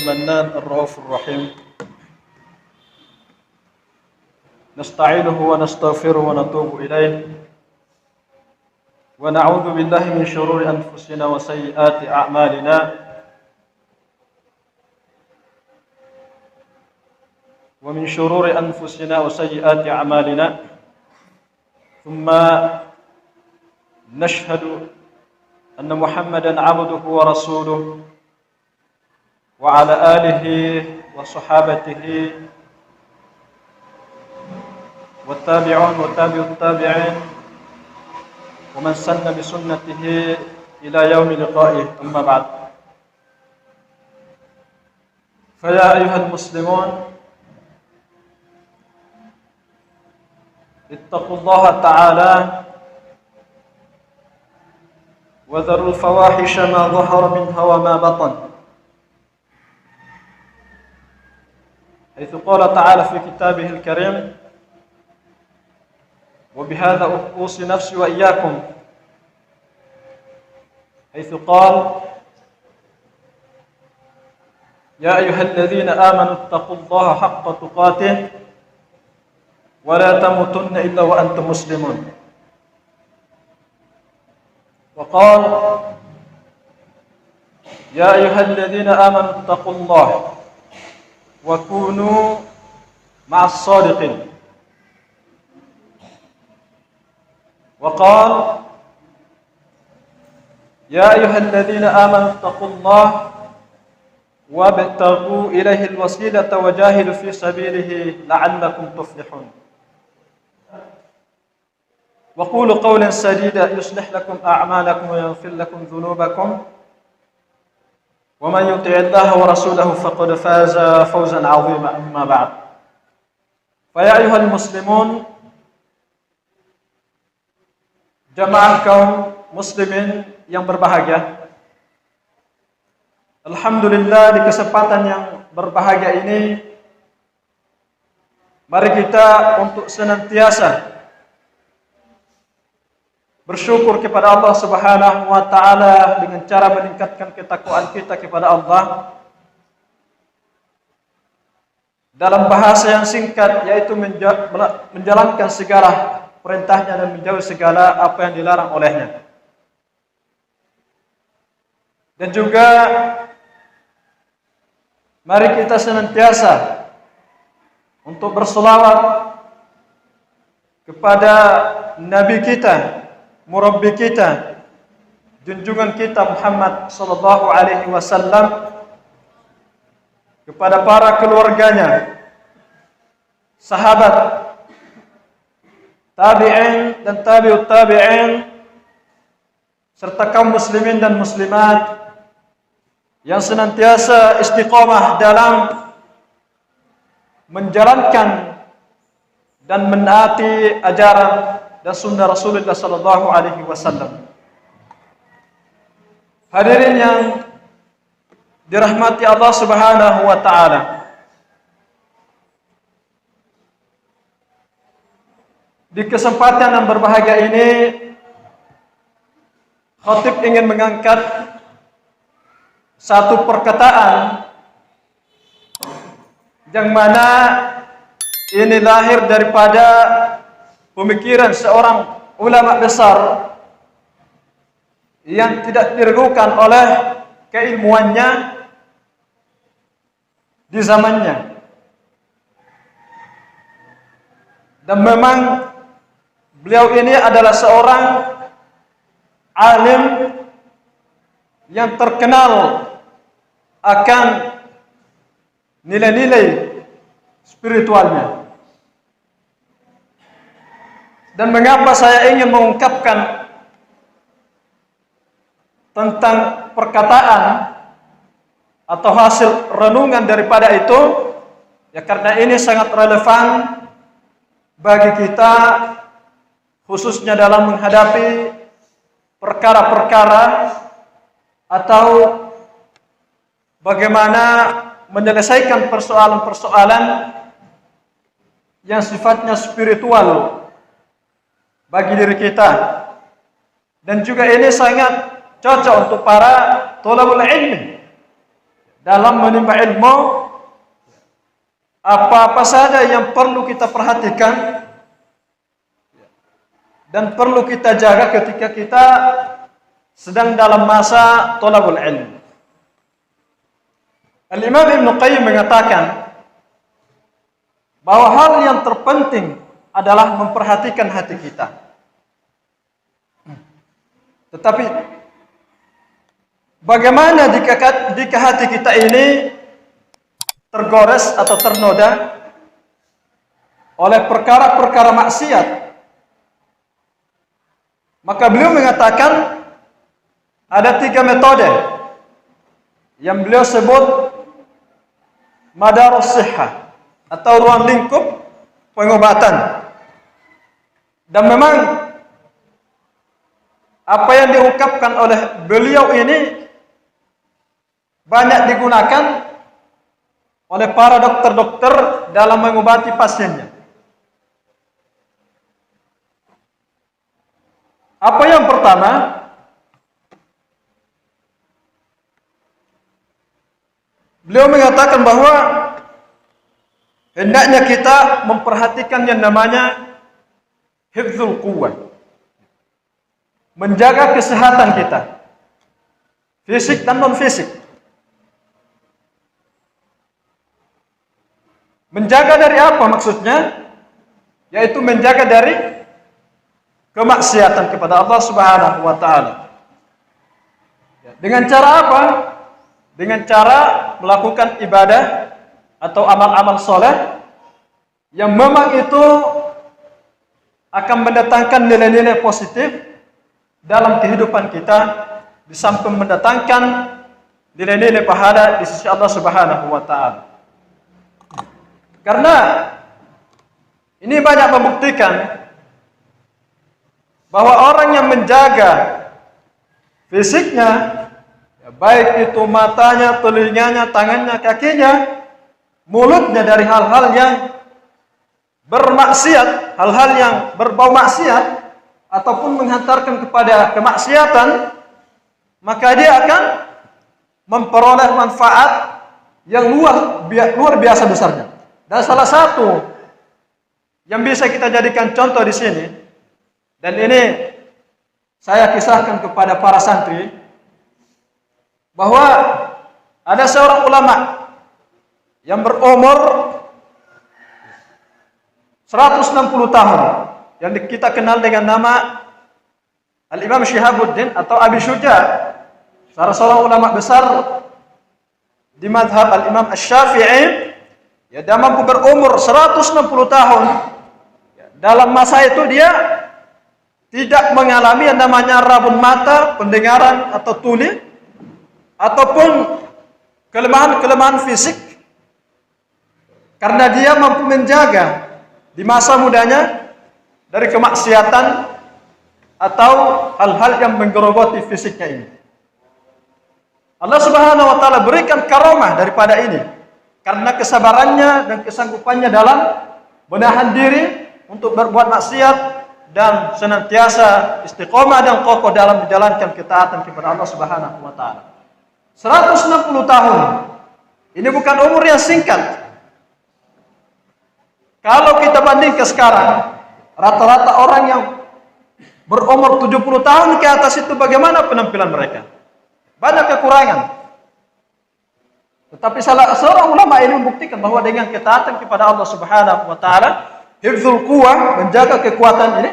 المنان الرؤوف الرحيم نستعينه ونستغفره ونتوب إليه ونعوذ بالله من شرور أنفسنا وسيئات أعمالنا ثم نشهد أن محمدا عبده ورسوله وعلى آله وصحابته والتابعون وتابع التابعين ومن سن بسنته إلى يوم لقائه. أما بعد، فيا أيها المسلمون اتقوا الله تعالى وذروا الفواحش ما ظهر منها وما بطن، حيث قال تعالى في كتابه الكريم: وبهذا أوصي نفسي وإياكم، حيث قال: يا أيها الذين آمنوا اتقوا الله حق تقاته ولا تموتن إلا وأنتم مسلمون. وقال: يا أيها الذين آمنوا اتقوا الله وكونوا مع الصادقين. وقال: يا أيها الذين آمنوا اتقوا الله وابتغوا إليه الوسيلة وجاهدوا في سبيله لعلكم تفلحون. وقولوا قولا سديدا يصلح لكم أعمالكم ويغفر لكم ذنوبكم ومن يطع الله ورسوله فقد فاز فوزا عظيما. أما بعد، فيا أيها المسلمون، jamaah kaum muslimin yang berbahagia, alhamdulillah di kesempatan yang berbahagia ini mari kita untuk senantiasa bersyukur kepada Allah Subhanahu wa taala dengan cara meningkatkan ketakwaan kita kepada Allah dalam bahasa yang singkat, yaitu menjalankan segala perintahnya dan menjauhi segala apa yang dilarang olehnya. Dan juga mari kita senantiasa untuk berselawat kepada Nabi kita, murabbi kita, junjungan kita Muhammad sallallahu alaihi wasallam, kepada para keluarganya, sahabat, tabi'in dan tabi'ut tabi'in, serta kaum muslimin dan muslimat yang senantiasa istiqamah dalam menjalankan dan menaati ajaran dan sunnah Rasulullah sallallahu alaihi wasallam. Hadirin yang dirahmati Allah Subhanahu wa taala, di kesempatan yang berbahagia ini khatib ingin mengangkat satu perkataan yang mana ini lahir daripada pemikiran seorang ulama besar yang tidak diragukan oleh keilmuannya di zamannya. Dan memang beliau ini adalah seorang alim yang terkenal akan nilai-nilai spiritualnya. Dan mengapa saya ingin mengungkapkan tentang perkataan atau hasil renungan daripada itu, ya karena ini sangat relevan bagi kita, khususnya dalam menghadapi perkara-perkara atau bagaimana menyelesaikan persoalan-persoalan yang sifatnya spiritual bagi diri kita. Dan juga ini sangat cocok untuk para thalabul ilmi, dalam menimba ilmu, apa-apa saja yang perlu kita perhatikan dan perlu kita jaga ketika kita sedang dalam masa thalabul ilm. Al-Imam Ibn Qayyim mengatakan bahwa hal yang terpenting adalah memperhatikan hati kita. Tetapi bagaimana jika hati kita ini tergores atau ternoda oleh perkara-perkara maksiat? Maka beliau mengatakan ada 3 metode yang beliau sebut madarus sihah atau ruang lingkup pengobatan. Dan memang apa yang diungkapkan oleh beliau ini banyak digunakan oleh para dokter-dokter dalam mengobati pasiennya. Apa yang pertama? Beliau mengatakan bahwa hendaknya kita memperhatikan yang namanya hifdzul quwwah. Menjaga kesehatan kita, fisik dan non-fisik. Menjaga dari apa maksudnya? Yaitu menjaga dari kemaksiatan kepada Allah Subhanahu wa taala. Dengan cara apa? Dengan cara melakukan ibadah atau amal-amal soleh yang memang itu akan mendatangkan nilai-nilai positif dalam kehidupan kita, di samping mendatangkan nilai-nilai pahala di sisi Allah Subhanahu wa taala. Karena ini banyak membuktikan bahwa orang yang menjaga fisiknya, baik itu matanya, telinganya, tangannya, kakinya, mulutnya dari hal-hal yang bermaksiat, hal-hal yang berbau maksiat ataupun menghantarkan kepada kemaksiatan, maka dia akan memperoleh manfaat yang luar biasa besarnya. Dan salah satu yang bisa kita jadikan contoh di sini, dan ini saya kisahkan kepada para santri, bahwa ada seorang ulama yang berumur 160 tahun yang kita kenal dengan nama Al-Imam Syihabuddin atau Abi Syuja, salah seorang ulama besar di madhab Al-Imam Asy-Syafi'i. Ya, dia mampu berumur 160 tahun. Dalam masa itu dia tidak mengalami yang namanya rabun mata, pendengaran atau tuli, ataupun kelemahan-kelemahan fisik, karena dia mampu menjaga di masa mudanya dari kemaksiatan atau hal-hal yang menggerogoti fisiknya ini. Allah Subhanahu wa taala berikan karamah daripada ini karena kesabarannya dan kesanggupannya dalam menahan diri untuk berbuat maksiat dan senantiasa istiqomah dan kokoh dalam menjalankan ketaatan kepada Allah Subhanahu wa taala. 160 tahun. Ini bukan umur yang singkat. Kalau kita bandingkan sekarang, rata-rata orang yang berumur 70 tahun ke atas itu bagaimana penampilan mereka? Banyak kekurangan. Tetapi seorang ulama ini membuktikan bahwa dengan ketaatan kepada Allah Subhanahu wa taala, hifdzul quwwah, menjaga kekuatan ini,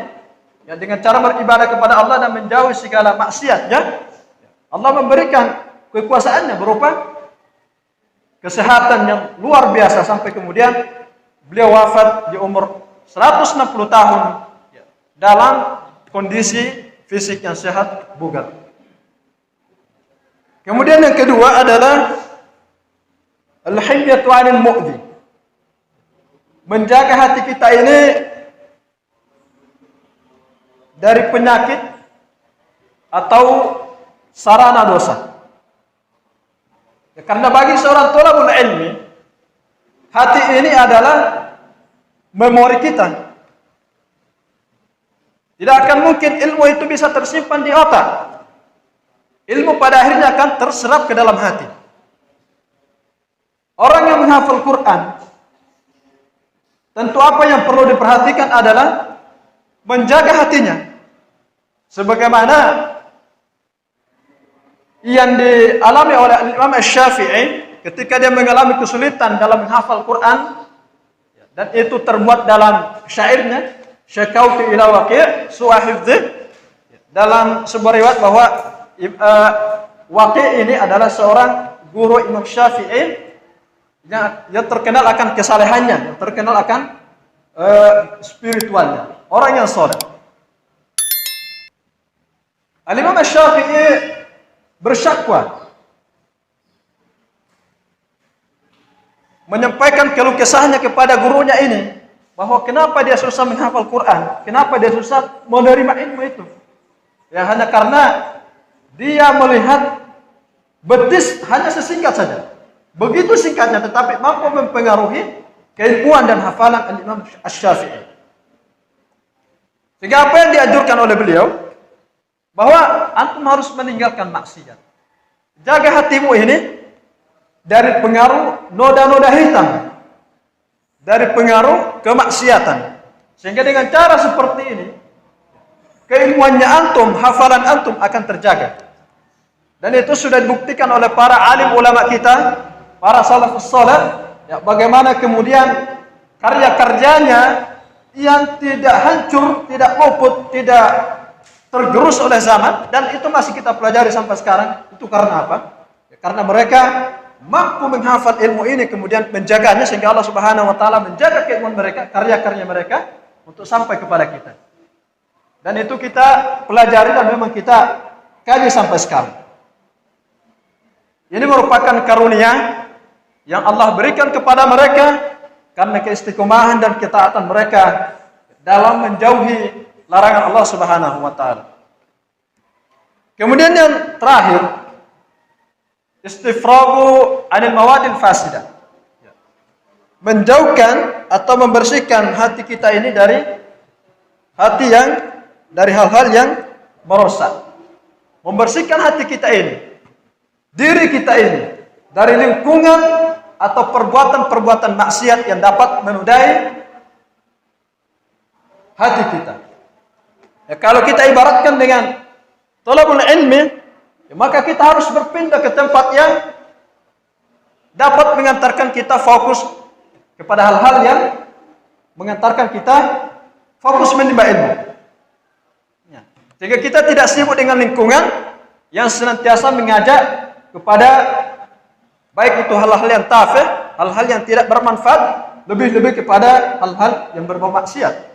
ya, dengan cara beribadah kepada Allah dan menjauhi segala maksiatnya, Allah memberikan kekuasaannya berupa kesehatan yang luar biasa sampai kemudian beliau wafat di umur 160 tahun dalam kondisi fisik yang sehat, bugar. Kemudian yang kedua adalah al-himyatu 'anil mu'dhi. Menjaga hati kita ini dari penyakit atau sarana dosa. Ya, karena bagi seorang thalabul ilmi, hati ini adalah memori kita. Tidak akan mungkin ilmu itu bisa tersimpan di otak. Ilmu pada akhirnya akan terserap ke dalam hati. Orang yang menghafal Quran, tentu apa yang perlu diperhatikan adalah menjaga hatinya. Sebagaimana yang dialami oleh Imam Asy-Syafi'i ketika dia mengalami kesulitan dalam menghafal Quran, dan itu termuat dalam syairnya, syakautu ila Waqi' su'a hifdzi. Dalam sebuah riwayat bahwa Waqi' ini adalah seorang guru Imam Syafi'i yang terkenal akan kesalehannya, yang terkenal akan spiritualnya, orang yang soleh. Al-Imam Asy-Syafi'i bersyakwa, menyampaikan keluh kesahnya kepada gurunya ini, bahwa kenapa dia susah menghafal Quran, kenapa dia susah menerima ilmu itu. Ya, hanya karena dia melihat betis hanya sesingkat saja. Begitu singkatnya tetapi mampu mempengaruhi keilmuan dan hafalan Al-Imam Asy-Syafi'i. Sehingga apa yang dianjurkan oleh beliau, bahwa antum harus meninggalkan maksiat. Jaga hatimu ini dari pengaruh noda-noda hitam, dari pengaruh kemaksiatan. Sehingga dengan cara seperti ini, keilmuannya antum, hafalan antum akan terjaga. Dan itu sudah dibuktikan oleh para alim ulama kita, para salafus saleh, ya, bagaimana kemudian karya-karyanya yang tidak hancur, tidak luput, tidak tergerus oleh zaman, dan itu masih kita pelajari sampai sekarang. Itu karena apa? Ya, karena mereka mampu menghafal ilmu ini, kemudian menjaganya, sehingga Allah Subhanahu wa taala menjaga keilmuan mereka, karya-karya mereka untuk sampai kepada kita. Dan itu kita pelajari dan memang kita kaji sampai sekarang. Ini merupakan karunia yang Allah berikan kepada mereka karena keistiqomahan dan ketaatan mereka dalam menjauhi larangan Allah Subhanahu wa taala. Kemudian yang terakhir, istifragu 'anil mawadil fasidah. Menjauhkan atau membersihkan hati kita ini dari hal-hal yang merusak. Membersihkan hati kita ini, diri kita ini dari lingkungan atau perbuatan-perbuatan maksiat yang dapat menodai hati kita. Ya, kalau kita ibaratkan dengan thalabul ilmi, ya, maka kita harus berpindah ke tempat yang dapat mengantarkan kita fokus kepada hal-hal yang mengantarkan kita fokus menimba ilmu. Ya. Sehingga kita tidak sibuk dengan lingkungan yang senantiasa mengajak kepada baik itu hal-hal yang tafih, hal-hal yang tidak bermanfaat, lebih-lebih kepada hal-hal yang berbau maksiat.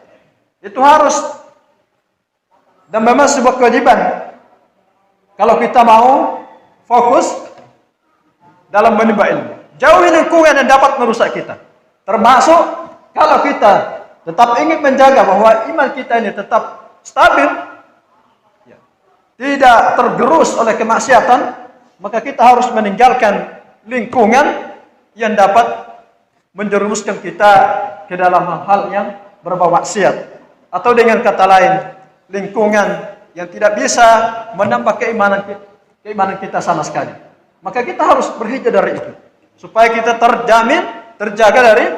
Itu harus dan memang sebuah kewajiban kalau kita mau fokus dalam menimba ilmu. Jauhi lingkungan yang dapat merusak kita. Termasuk kalau kita tetap ingin menjaga bahwa iman kita ini tetap stabil, ya, tidak tergerus oleh kemaksiatan, maka kita harus meninggalkan lingkungan yang dapat menjerumuskan kita ke dalam hal-hal yang berbau maksiat. Atau dengan kata lain, lingkungan yang tidak bisa menambah keimanan kita sama sekali. Maka kita harus berhijrah dari itu, supaya kita terjaga dari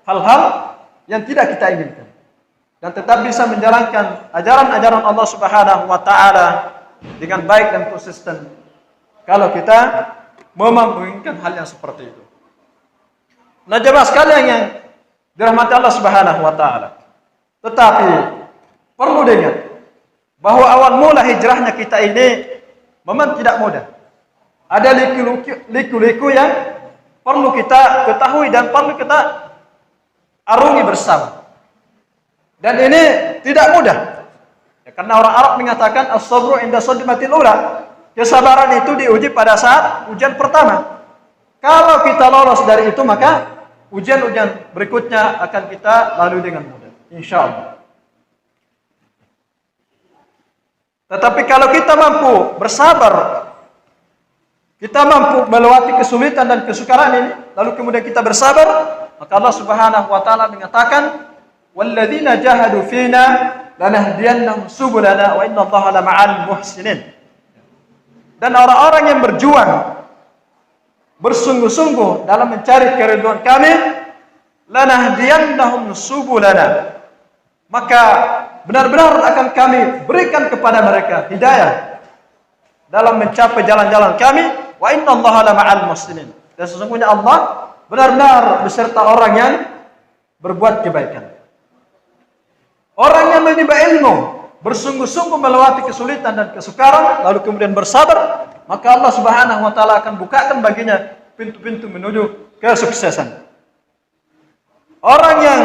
hal-hal yang tidak kita inginkan, dan tetap bisa menjalankan ajaran-ajaran Allah Subhanahu wa taala dengan baik dan konsisten. Kalau kita memampukan hal yang seperti itu. Nah, jemaah sekalian yang dirahmati Allah Subhanahu wa taala. Tetapi perlu diingat bahwa awal mula hijrahnya kita ini memang tidak mudah. Ada liku-liku yang perlu kita ketahui dan perlu kita arungi bersama. Dan ini tidak mudah. Ya, karena orang Arab mengatakan as-sabru inda sadmatil ula. Kesabaran itu diuji pada saat ujian pertama. Kalau kita lolos dari itu, maka ujian-ujian berikutnya akan kita lalui dengan mudah, insya Allah. Tetapi kalau kita mampu bersabar, kita mampu melewati kesulitan dan kesukaran ini, lalu kemudian kita bersabar, maka Allah Subhanahu wa taala mengatakan, "Walladzina jahadu fina lanahdiyannahum subulana wa innallaha lama'al muhsinin." Dan orang-orang yang berjuang bersungguh-sungguh dalam mencari keridhaan kami, lanahdiyannahum subulana, maka benar-benar akan kami berikan kepada mereka hidayah dalam mencapai jalan-jalan kami. Wa innallaha lama'al muslimin, dan sesungguhnya Allah benar-benar beserta orang yang berbuat kebaikan. Orang yang menimba ilmu, bersungguh-sungguh melewati kesulitan dan kesukaran, lalu kemudian bersabar, maka Allah Subhanahu wa taala akan bukakan baginya pintu-pintu menuju kesuksesan. Orang yang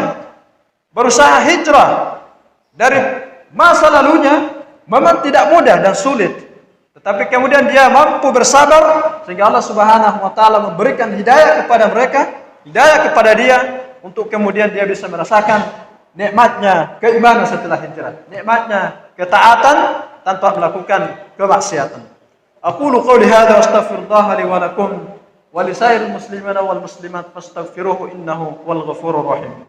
berusaha hijrah dari masa lalunya memang tidak mudah dan sulit, tetapi kemudian dia mampu bersabar sehingga Allah Subhanahu wa taala memberikan hidayah kepada mereka, hidayah kepada dia, untuk kemudian dia bisa merasakan nikmatnya keimanan setelah hijrah, nikmatnya ketaatan tanpa melakukan kemaksiatan. Aqulu qawli hadza wa astaghfirullah li wa lakum wa li sairil muslimina wal muslimat fastaghfiruhu innahu wal ghafurur rahim.